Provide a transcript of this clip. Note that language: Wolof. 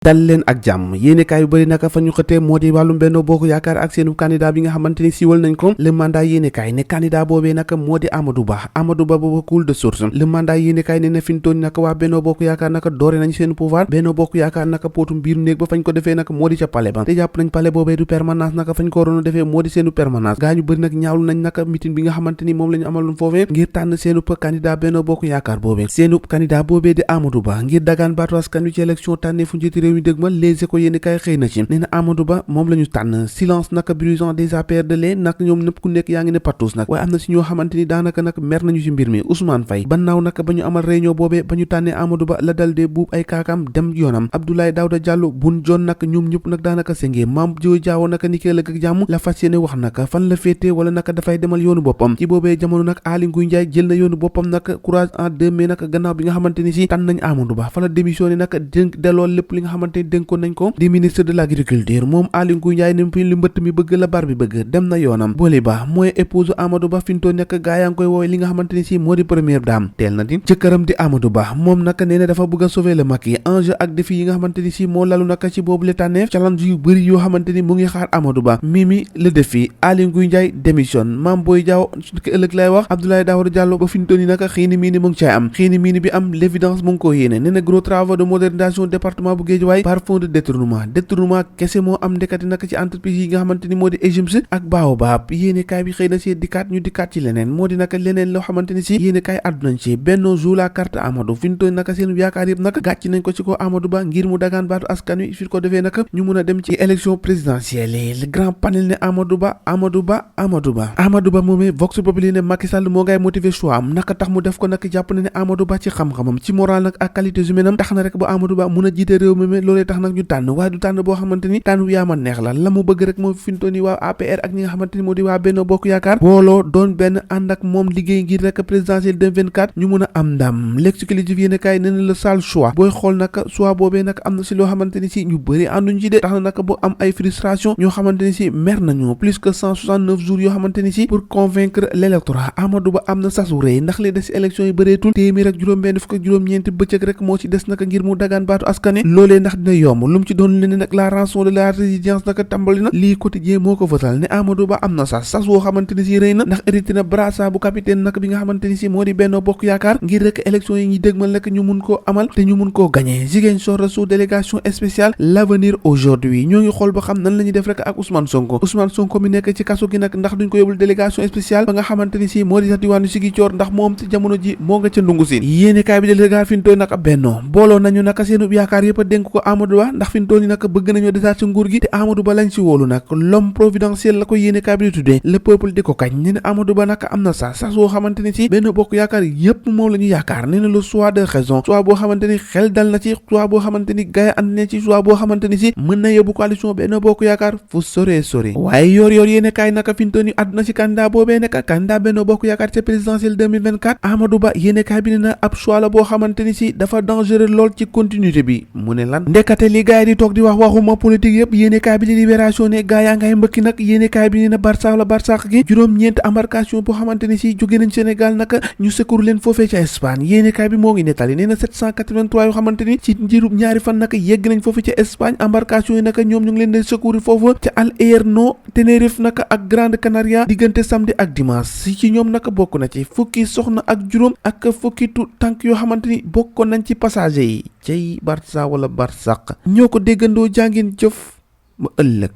dal leen ak jàmm yéenekaay yu bëri naka fa ñu xëtee moo di wàllum Benno Bokk Yaakaar ak seenu candidat bi nga xamante ni siiwal nañ ko le mandat yéenekaay ne candidat boobee naka moo di Amadou Ba booba cool de source le mandat yéenekaay ne na fintoon naka waa Benno Bokk Yaakaar naka doore nañ seen pouvoir Benno Bokk Yaakaar naka pootum biiru néeg ba fañ ko defee naka moo di ca palais ba te jàpp nañ palais boobee du permanence naka fañ ko waroon a defee moo di seenu permanence gaa ñu bëri nag ñaawlu nañ naka meeting bi nga xamante ni moom la ñu amaloon foofee ngir tànn seenu candidat Benno Bokk Yaakaar boobee seenu candidat boobee di Amadou Ba ngir dagaan baatu askan wi ci élection tànnee fu njiiti réew mi dëgmal ko yéeni kaay xëy na ci nee na Amadou Ba moom la ñu tànn silence naka brisant des APR de lee nag ñoom ñëpp ku nekk yaa ngi ne patous nag waaye am na si ñoo xamante ni daanaka nag mer nañu ci mbir mi Ousmane Faye bannaaw naka ba ñu amal réunion boobee ba ñu tànnee Amadou Ba la dal dee buub ay kaakam dem yoonam Abdoulaye Daouda Diallo Boun Dionne nag ñoom ñëpp nag daanaka sengee Mame Boye Diao naka ni kee lëg ak jàmm la fas yéene wax naka fan la féetee wala naka dafay demal yoonu boppam ci boobee jamono nag Aly Ngouille Ndiaye jël na yoonu boppam nag courage en deux mai nag gannaaw bi nga xamante ni si tànn nañ Amadou Ba fa la démissionné nag delloo lépp li nga xamante ni dénkoon nañ ko di ministre de l'agriculture moom Aly Ngouille Ndiaye ne fi li mbëtt mi bëgg la bar bi bëgg dem na yoonam boole ba mooy épouse Amadou Ba fintoon nekk gaa yaa ngi koy woowee li nga xamante ni si moo di première dame teel na di jëkkëram di Amadou Ba moom nag nee na dafa bëgg a sauver le Macky enjeu ak défi yi nga xamante ni si moo lalu naka ci boobu le tànneef challenge yu bëri yoo xamante ni mu ngi xaar Amadou Ba Mimi le défi Aly Ngouille Ndiaye démissionne Mame Boye Diao ëllëg lay wax Abdoulaye Daouda Diallo ba fintoon yi naka xiini mii ni mu ngi caay am xiini mii ni bi am l'évidence mu ngi ko yéene nee na gros travaux de modernisation département bu Guédiawaye par fonds de détournement kese moo am ndekati nag ci entreprise yi nga xamante ni moo di Egims ak Baobab yéene kaay bi xëy na si dikkaat ñu dikkaat ci leneen moo di naka leneen loo xamante ni si yéene kaay àddunañ ci Benno joue la carte Amadou fi ñu toll naka seen yaakaar yëpp nag gàcc nañ ko ci ko Amadou Ba ngir mu dagaan baatu askan wi fi ko defee nag ñu mun a dem ci élection présidentielle le grand panel ne Amadou Ba moomee Vox Populi ne Macky Sall moo ngay motiver choix am naka tax mu def ko nag jàpp na ne Amadou Ba ci xam-xamam ci moral nag ak qualité humaine am tax na rek ba Amadou Ba mun a jiite réew mi loolee tax nag ñu tànn waaye du tànn boo xamante ni tànn yaa ma neex la mu bëgg rek moom fintoon yi waa APR ak ñi nga xamante ni moo di waa Benno Bokk Yaakaar booloo doon benn ànd ak moom liggéey ngir rek présidentielle 2024 ñu mun a am ndam l'exclusif yéen kaay nee na le sale choix booy xool naka choix boobee nag am na si loo xamante ni si ñu bëri ànduñ ci de tax na naka bu am ay frustration ñoo xamante ni si mer nañu plus que 169 jours yoo xamante ni si pour convaincre l'électorat Amadou Ba am na sasu rëy ndax li des si élection yi bëreetul téeméer ak juróom-benn fukk ak juróom-ñeenti bëccëg rek moo ci des naka ngir mu dagaan baatu askane loolee ndax dina yomb lu mu ci doon leneen nag la rançon de la résilience naka tàmbali na lii quotidien moo ko fësal ne Amadou Ba am na sas woo xamante ni si rëy na ndax hérité na brassard bu capitaine nag bi nga xamante ni si moo di Benno Bokk Yaakaar ngir rek élection yi ñuy dégmal nag ñu mun koo amal te ñu mun koo gagné Ziguinchor sous délégation spéciale l'avenir aujourd'hui ñoo ngi xool ba xam nan la ñuy def rek ak Ousmane Sonko mi nekk ci kaso gi nag ndax duñ ko yóbbul délégation spéciale ba nga xamante ni si moo di sax diwaanu Ziguinchor ndax moom ci jamono ji moo nga ca ndungu siin yéene kaay bi de légal fi ñu toll nag Benno booloo nañu naka seenu yaakaar yëpp a dénk ko Amadou Ba ndax fi ñu toll ni nag bëgg nañoo desaat ci nguur gi te Amadou Ba lañ ci wóolu nag l'homme providentiel la ko yéene kaay bi di tuddee le peuple di ko kañ nee na Amadou Ba nag am na sax woo xamante ni si Benno Bokk Yaakaar yëpp moom la ñu yaakaar nee na le choix de raison choix boo xamante ni xel dal na ci choix boo xamante ni gars yi ànd na ci choix boo xamante ni si mën na yóbbu coalition Benno Bokk Yaakaar fu sore waaye yoor yéene kaay naka fi ñu toll ni àdduna ci candidat boobee nekk candidat Benno Bokk Yaakaar ca présidentielle 2024 Amadou Ba yéene kaay bi ne na ab choix la boo xamante ni si dafa dangereux lool ci continuité bi mu ne lan ndekate li gars yi di toog di wax waxuma politique yëpp yéene kaay bi di libération ne gaa yaa ngay mbëkki nag yéene kaay bi ne na Barsax gi juróom-ñeent embarcation boo xamante ni si jóge nañ Sénégal naka ñu secours leen foofee ca Espagne yéene kaay bi moo ngi nettali nee na 783 yoo xamante ni ci njirub ñaari fan naka yegg nañ foofu ca Espagne embarcation yi naka ñoom ñu ngi leen di secourir foofu ca Al Hierro Tenerife naka ak Grande Canaria diggante samedi ak dimanche si ci ñoom naka bokk na ci fukki soxna ak juróom ak fukki tu tànk yoo xamante ni bokkoon nañ ci passager yi cay Barça wala Barsax ñoo ko déggandoo jàngin jëf ba ëllëg